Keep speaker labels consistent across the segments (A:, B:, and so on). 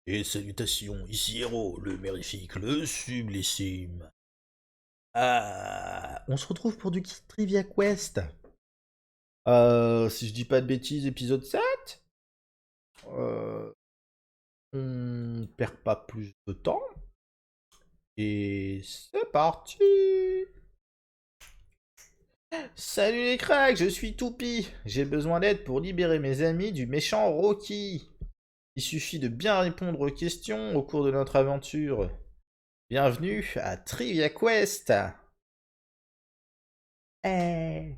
A: Et salutations, ici Hero, le mérifique, le sublissime. Ah, on se retrouve pour du Trivia Quest. Si je dis pas de bêtises, épisode 7. Euh, on perd pas plus de temps. Et c'est parti. Salut les cracks, je suis Toupie. J'ai besoin d'aide pour libérer mes amis du méchant Rocky. Il suffit de bien répondre aux questions au cours de notre aventure. Bienvenue à Trivia Quest. Eh.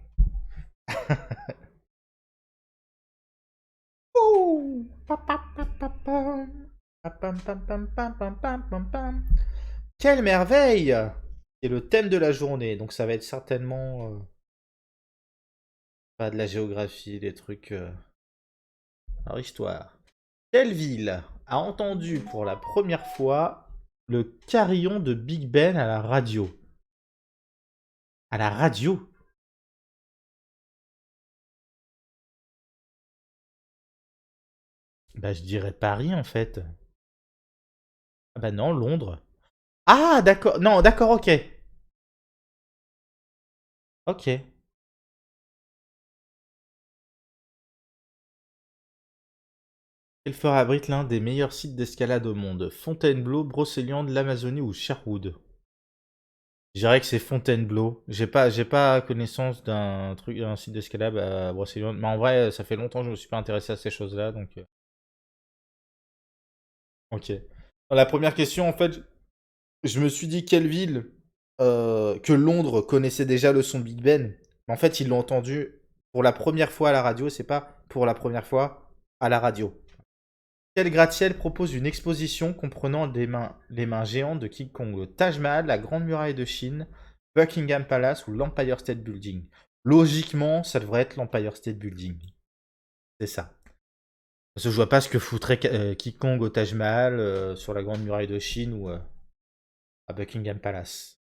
A: Ouh. Pa, pa, pa, pa, pam. Pa, pam, pam, pam, pam, pam, pam, pam, pam. Quelle merveille! C'est le thème de la journée, donc ça va être certainement pas de la géographie, des trucs. Alors, histoire. Quelle ville a entendu pour la première fois le carillon de Big Ben à la radio? À la radio? Bah, je dirais Paris en fait. Ah bah non, Londres. Ah, d'accord. Non, d'accord, ok. Ok. Quel fort abrite l'un des meilleurs sites d'escalade au monde? Fontainebleau, Brocéliande, l'Amazonie ou Sherwood? Je dirais que c'est Fontainebleau. J'ai pas connaissance d'un truc, un site d'escalade à Brocéliande. Mais en vrai, ça fait longtemps que je me suis pas intéressé à ces choses-là, donc. Ok. La première question, en fait, je me suis dit quelle ville que Londres connaissait déjà le son Big Ben. Mais en fait, ils l'ont entendu pour la première fois à la radio. C'est pas pour la première fois à la radio. Quel gratte-ciel propose une exposition comprenant les mains géantes de King Kong, le Taj Mahal, la Grande Muraille de Chine, Buckingham Palace ou l'Empire State Building? Logiquement, ça devrait être l'Empire State Building. C'est ça. Parce que je vois pas ce que foutrait King Kong au Taj Mahal, sur la Grande Muraille de Chine ou à Buckingham Palace.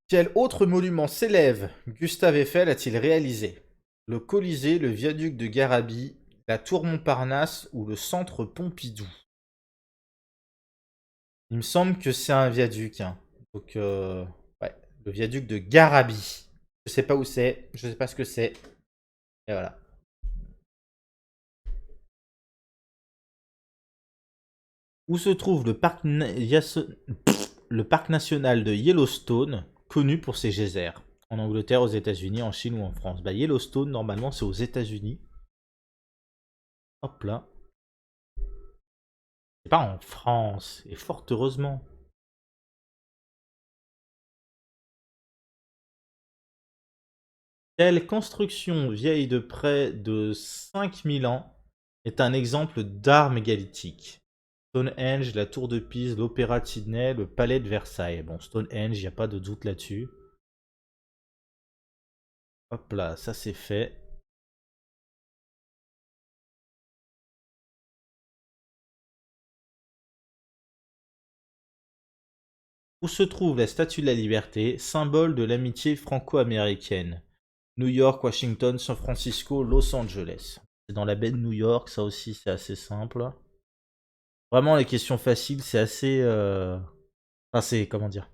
A: Quel autre monument célèbre Gustave Eiffel a-t-il réalisé? Le Colisée, le viaduc de Garabie, la tour Montparnasse ou le centre Pompidou? Il me semble que c'est un viaduc, hein. Donc, ouais, le viaduc de Garabie. Je sais pas où c'est, je sais pas ce que c'est. Et voilà. Où se trouve le parc national de Yellowstone, connu pour ses geysers? En Angleterre, aux États-Unis, en Chine ou en France? Bah, Yellowstone, normalement, c'est aux États-Unis. Hop là. C'est pas en France, et fort heureusement. Quelle construction vieille de près de 5000 ans est un exemple d'art mégalithique? Stonehenge, la tour de Pise, l'opéra de Sydney, le palais de Versailles. Bon, Stonehenge, il n'y a pas de doute là-dessus. Hop là, ça c'est fait. Où se trouve la Statue de la Liberté, symbole de l'amitié franco-américaine? New York, Washington, San Francisco, Los Angeles. C'est dans la baie de New York, ça aussi c'est assez simple. Vraiment, les questions faciles, c'est assez. Enfin, c'est. Comment dire?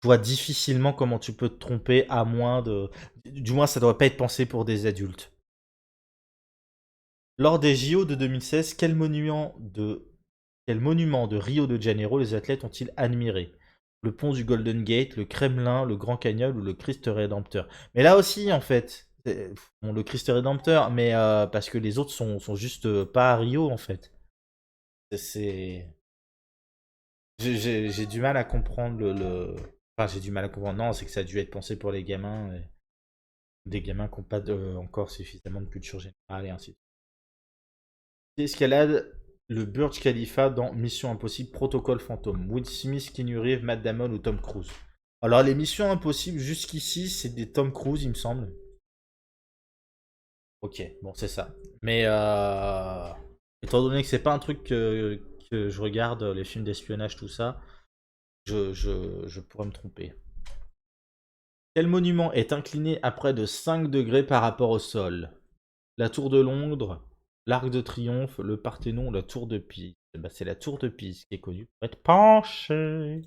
A: Je vois difficilement comment tu peux te tromper à moins de. Du moins, ça doit pas être pensé pour des adultes. Lors des JO de 2016, quel monument de Rio de Janeiro les athlètes ont-ils admiré? Le pont du Golden Gate, le Kremlin, le Grand Canyon ou le Christ Rédempteur? Mais là aussi, en fait, bon, le Christ Rédempteur, mais parce que les autres sont juste pas à Rio, en fait. C'est. J'ai du mal à comprendre Enfin, j'ai du mal à comprendre. Non, c'est que ça a dû être pensé pour les gamins. Des gamins qui n'ont pas encore suffisamment de culture générale et ainsi de suite. Escalade le Burj Khalifa dans Mission Impossible Protocole Fantôme. Will Smith, Keanu Reeves, Matt Damon ou Tom Cruise? Alors, les Missions Impossibles jusqu'ici, c'est des Tom Cruise, il me semble. Ok, bon, c'est ça. Mais étant donné que c'est pas un truc que je regarde, les films d'espionnage, tout ça, je pourrais me tromper. Quel monument est incliné à près de 5 degrés par rapport au sol? La tour de Londres, L'Arc de Triomphe, le Parthénon, la Tour de Pise. Bah, c'est la Tour de Pise qui est connue pour être penchée.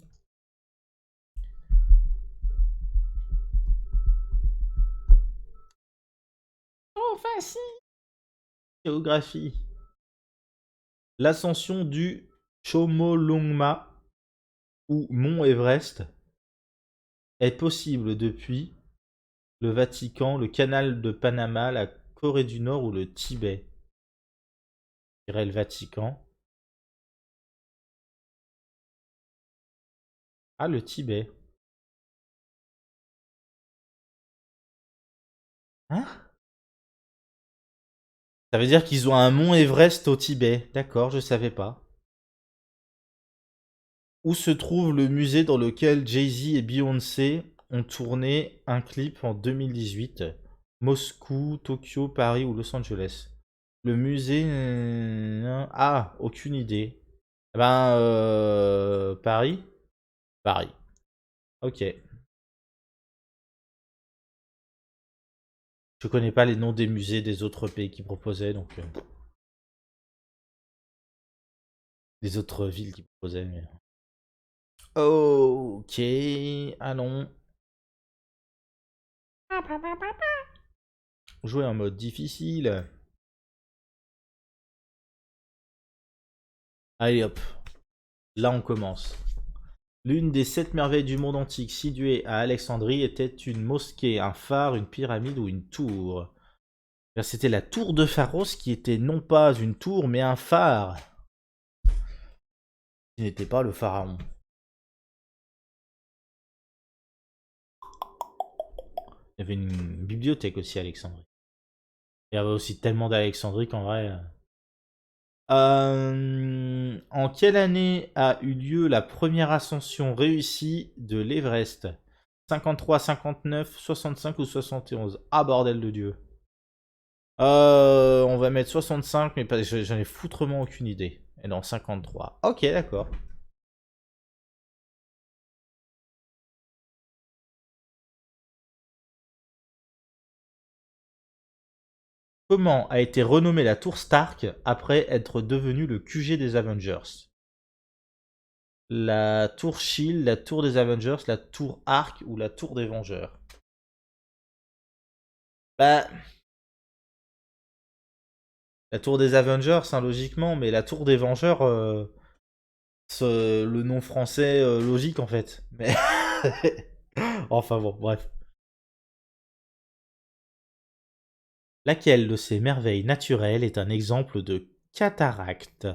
A: Oh, facile. Géographie. L'ascension du Chomolungma ou Mont Everest est possible depuis le Vatican, le canal de Panama, la Corée du Nord ou le Tibet. Je dirais le Vatican. Ah, le Tibet. Hein? Ça veut dire qu'ils ont un mont Everest au Tibet. D'accord, je savais pas. Où se trouve le musée dans lequel Jay-Z et Beyoncé ont tourné un clip en 2018? Moscou, Tokyo, Paris ou Los Angeles? Le musée... Ah, aucune idée. Eh ben, Paris? Paris. Ok. Je connais pas les noms des musées des autres pays qui proposaient, donc... des autres villes qui proposaient. Ok, allons. Jouer en mode difficile. Allez hop, là on commence. L'une des 7 merveilles du monde antique située à Alexandrie était une mosquée, un phare, une pyramide ou une tour. C'était la tour de Pharos qui était non pas une tour mais un phare. Qui n'était pas le pharaon. Il y avait une bibliothèque aussi à Alexandrie. Il y avait aussi tellement d'Alexandrie qu'en vrai... En quelle année a eu lieu la première ascension réussie de l'Everest? 53, 59, 65 ou 71? Ah bordel de Dieu. On va mettre 65, mais j'en ai foutrement aucune idée. Et non, 53. Ok, d'accord. Comment a été renommée la tour Stark après être devenue le QG des Avengers? La tour Shield, la tour des Avengers, la tour Arc ou la tour des Vengeurs? Bah, la tour des Avengers, hein, logiquement, mais la tour des Vengeurs, le nom français logique en fait. Mais enfin bon, bref. Laquelle de ces merveilles naturelles est un exemple de cataracte?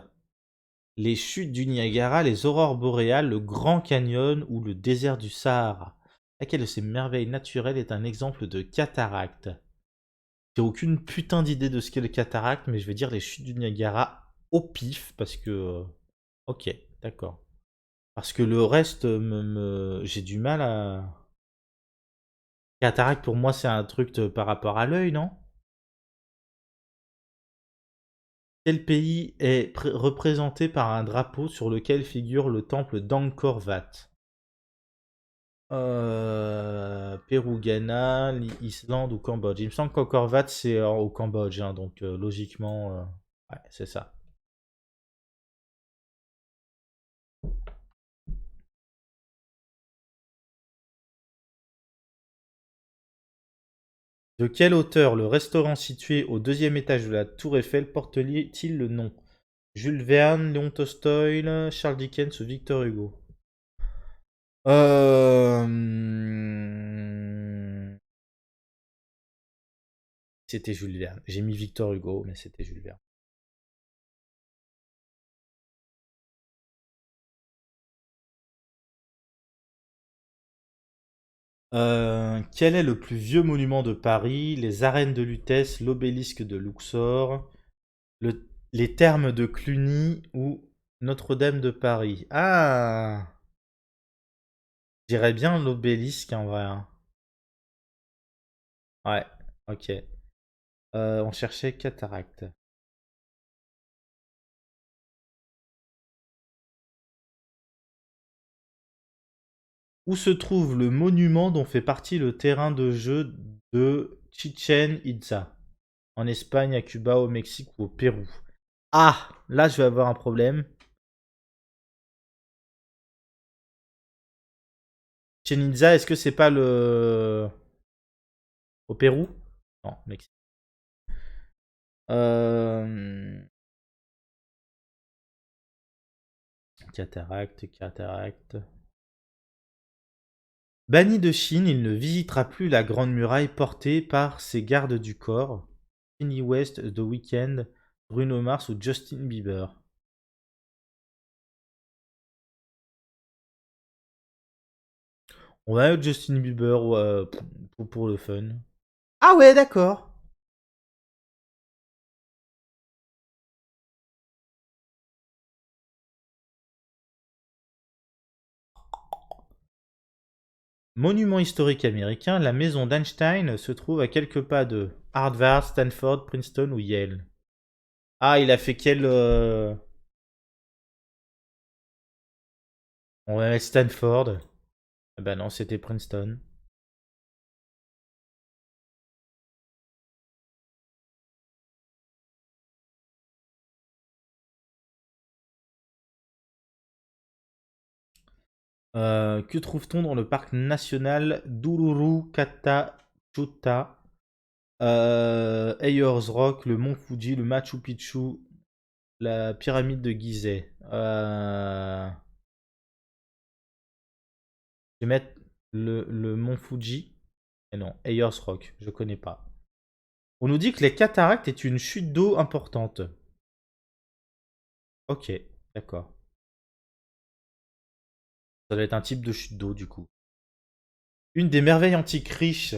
A: Les chutes du Niagara, les aurores boréales, le Grand Canyon ou le désert du Sahara? Laquelle de ces merveilles naturelles est un exemple de cataracte? J'ai aucune putain d'idée de ce qu'est le cataracte, mais je vais dire les chutes du Niagara au pif parce que. Ok, d'accord. Parce que le reste, j'ai du mal à. Cataracte pour moi, c'est un truc par rapport à l'œil, non? Quel pays est représenté par un drapeau sur lequel figure le temple d'Angkor Wat? Pérou, Ghana, Islande ou Cambodge. Il me semble qu'Angkor Wat c'est au Cambodge, hein, donc logiquement, ouais, c'est ça. De quel auteur le restaurant situé au deuxième étage de la Tour Eiffel porte-t-il le nom? Jules Verne, Léon Tolstoï, Charles Dickens ou Victor Hugo? C'était Jules Verne. J'ai mis Victor Hugo, mais c'était Jules Verne. Quel est le plus vieux monument de Paris? Les arènes de Lutèce, l'obélisque de Luxor, les thermes de Cluny ou Notre-Dame de Paris? Ah! Je dirais bien l'obélisque en vrai, hein. Ouais, ok. On cherchait cataracte. Où se trouve le monument dont fait partie le terrain de jeu de Chichen Itza? En Espagne, à Cuba, au Mexique ou au Pérou? Ah, là je vais avoir un problème. Chichen Itza, est-ce que c'est pas le... Au Pérou? Non, Mexique. Euh... Cataracte, cataracte. Banni de Chine, il ne visitera plus la Grande Muraille portée par ses gardes du corps. Kanye West, The Weeknd, Bruno Mars ou Justin Bieber. On va mettre Justin Bieber pour le fun. Ah ouais, d'accord. Monument historique américain, la maison d'Einstein se trouve à quelques pas de Harvard, Stanford, Princeton ou Yale. Ah, il a fait quel... On va mettre Stanford. Ah bah non, c'était Princeton. Que trouve-t-on dans le parc national d'Uluru Kata Ayers Rock, le mont Fuji, le Machu Picchu, la pyramide de Gizeh. Je vais mettre le mont Fuji. Et non, Ayers Rock, je connais pas. On nous dit que les cataractes est une chute d'eau importante. Ok, d'accord. Ça doit être un type de chute d'eau du coup. Une des merveilles antiques riches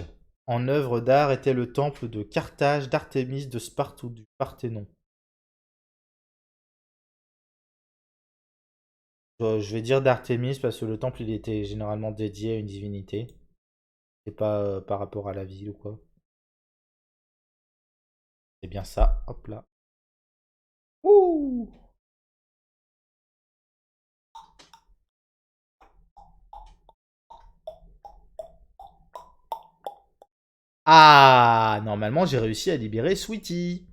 A: en œuvres d'art était le temple de Carthage, d'Artémis, de Sparte ou du Parthénon. Je vais dire d'Artémis parce que le temple il était généralement dédié à une divinité. C'est pas par rapport à la ville ou quoi. C'est bien ça. Hop là. Ouh. Ah, normalement j'ai réussi à libérer Sweetie.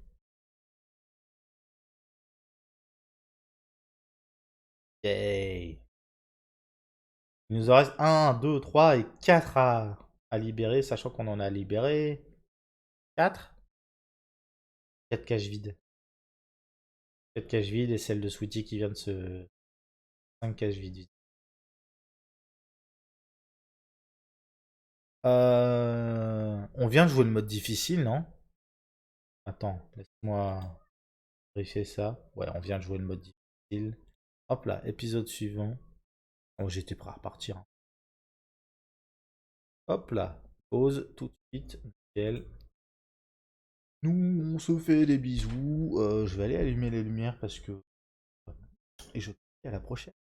A: Yay. Il nous en reste un, 2, 3 et 4 à libérer, sachant qu'on en a libéré 4. 4 cages vides. 4 cages vides et celle de Sweetie qui vient de se... 5 cages vides. On vient de jouer le mode difficile, non? Attends, laisse-moi vérifier ça. Ouais, on vient de jouer le mode difficile. Hop là, épisode suivant. Oh, j'étais prêt à repartir, hein. Hop là, pause tout de suite. Nickel. Nous, on se fait des bisous. Je vais aller allumer les lumières parce que... Et je te dis à la prochaine.